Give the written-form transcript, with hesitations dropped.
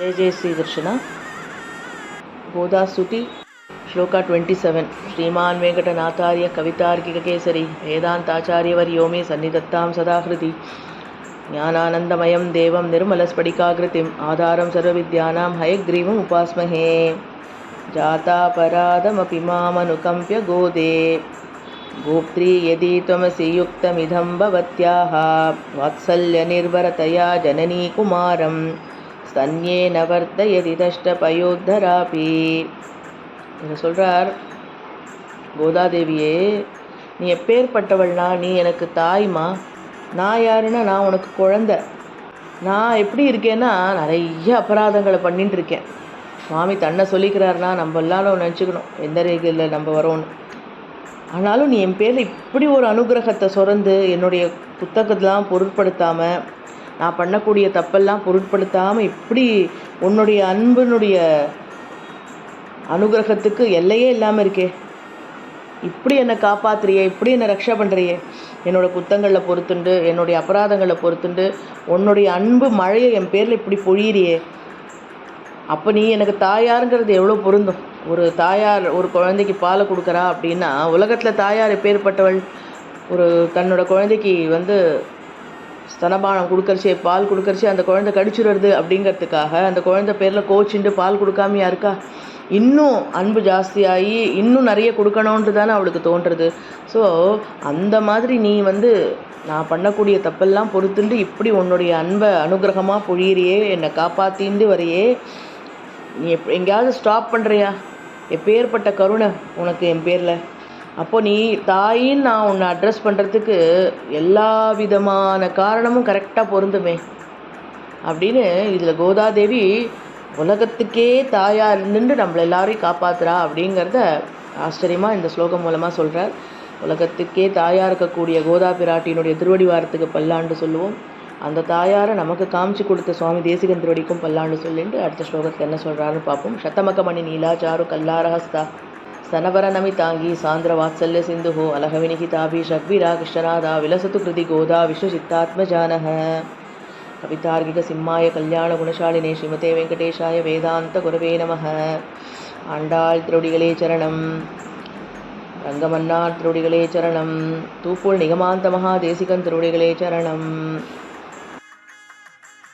जय जय श्री कृष्ण गोदा स्तुति श्लोका 27 श्रीमान वेंकटनाथार्य कवितार्किककेसरी वेदांताचार्यवर्यो मे सन्निधत्तां सदा हृदि ज्ञानानन्दमयं देवं निर्मलस्फटिकाकृतिम् आधारं सर्वविद्यानां हयग्रीवम् उपास्महे जातापराधमपि मामनुकम्प्य गोदे गोप्त्री यदि त्वमसि युक्तमिदं भवत्याः वात्सल्यनिर्भरतया जननी कुमारं स्तन्येन वर्धयति दष्टपयोद्धरापि இதை சொல்கிறார். கோதாதேவியே, நீ எப்பேற்பட்டவள்னா, நீ எனக்கு தாய்மா. நான் யாருன்னா, நான் உனக்கு குழந்த. நான் எப்படி இருக்கேன்னா, நிறைய அபராதங்களை பண்ணிட்டு இருக்கேன். சுவாமி தன்னை சொல்லிக்கிறாருன்னா நம்ம எல்லாரும் நினச்சிக்கணும் எந்த ரேகையில் நம்ம வரோன்னு. ஆனாலும் நீ என் பேரில் இப்படி ஒரு அனுகிரகத்தை சுரந்து என்னுடைய புத்தகத்தெலாம் பொருட்படுத்தாமல், நான் பண்ணக்கூடிய தப்பெல்லாம் பொருட்படுத்தாமல் இப்படி உன்னுடைய அன்பினுடைய அனுகிரகத்துக்கு எல்லையே இல்லாமல் இருக்கே. இப்படி என்னை காப்பாற்றுறியே, இப்படி என்னை ரக்ஷா பண்ணுறியே, என்னோடய குத்தங்களில் பொறுத்துண்டு, என்னுடைய அபராதங்களை பொறுத்துண்டு உன்னுடைய அன்பு மழையை என் பேரில் இப்படி பொழியிறியே. அப்போ நீ எனக்கு தாயாருங்கிறது எவ்வளோ பொருந்தும். ஒரு தாயார் ஒரு குழந்தைக்கு பாலை கொடுக்குறா அப்படின்னா, உலகத்தில் தாயார் எப்பேற்பட்டவள். ஒரு தன்னோட குழந்தைக்கு ஸ்தனபானம் கொடுக்கறச்சே, பால் கொடுக்கறச்சே அந்த குழந்தை கடிச்சுடுறது அப்படிங்கிறதுக்காக அந்த குழந்தை பேரில் கோச்சிண்டு பால் கொடுக்காமையா இருக்கா? இன்னும் அன்பு ஜாஸ்தியாகி இன்னும் நிறைய கொடுக்கணுன்ட்டு தானே அவளுக்கு தோன்றுறது. ஸோ அந்த மாதிரி நீ நான் பண்ணக்கூடிய தப்பெல்லாம் பொறுத்துண்டு இப்படி உன்னுடைய அன்பை அனுகிரகமாக பொழியிறியே, என்னை காப்பாற்றிண்டு வரையே. நீ எங்கேயாவது ஸ்டாப் பண்ணுறியா? எப்பேற்பட்ட கருணை உனக்கு என் பேரில். அப்போது நீ தாயின்னு நான் உன்னை அட்ரஸ் பண்ணுறதுக்கு எல்லா விதமான காரணமும் கரெக்டாக பொருந்துமே அப்படின்னு இதில் கோதாதேவி உலகத்துக்கே தாயாக இருந்துட்டு நம்மளை எல்லாரையும் காப்பாற்றுறா அப்படிங்கிறத ஆச்சரியமாக இந்த ஸ்லோகம் மூலமாக சொல்கிறார். உலகத்துக்கே தாயாக இருக்கக்கூடிய கோதா பிராட்டியினுடைய திருவடி வாரத்துக்கு பல்லாண்டு சொல்லுவோம். அந்த தாயாரை நமக்கு காமிச்சு கொடுத்த சுவாமி தேசிகன் திருவடிக்கும் பல்லாண்டு சொல்லிட்டு அடுத்த ஸ்லோகத்தில் என்ன சொல்கிறாருன்னு பார்ப்போம். சத்தமகமணி நீலாச்சாரு கல்லாரஹஸ்தா स्तनवर नमितांगी सान्द्र वात्सल्य सिंधु अलहविनिहिताभि शग्वीरा कृष्णनादा विलसतु कृति गोदा विश्वचित्तात्मजानः कवितार्किक सिंहाय कल्याण गुणशालिने श्रीमते वेंकटेशाय वेदांत गुरवे नमः. आண்டாள் திருவடிகளே சரணம். ரங்கமன்னார் திருவடிகளே சரணம். தூப்புள் நிகமாந்த மகா தேசிகன் திருவடிகளே சரணம்.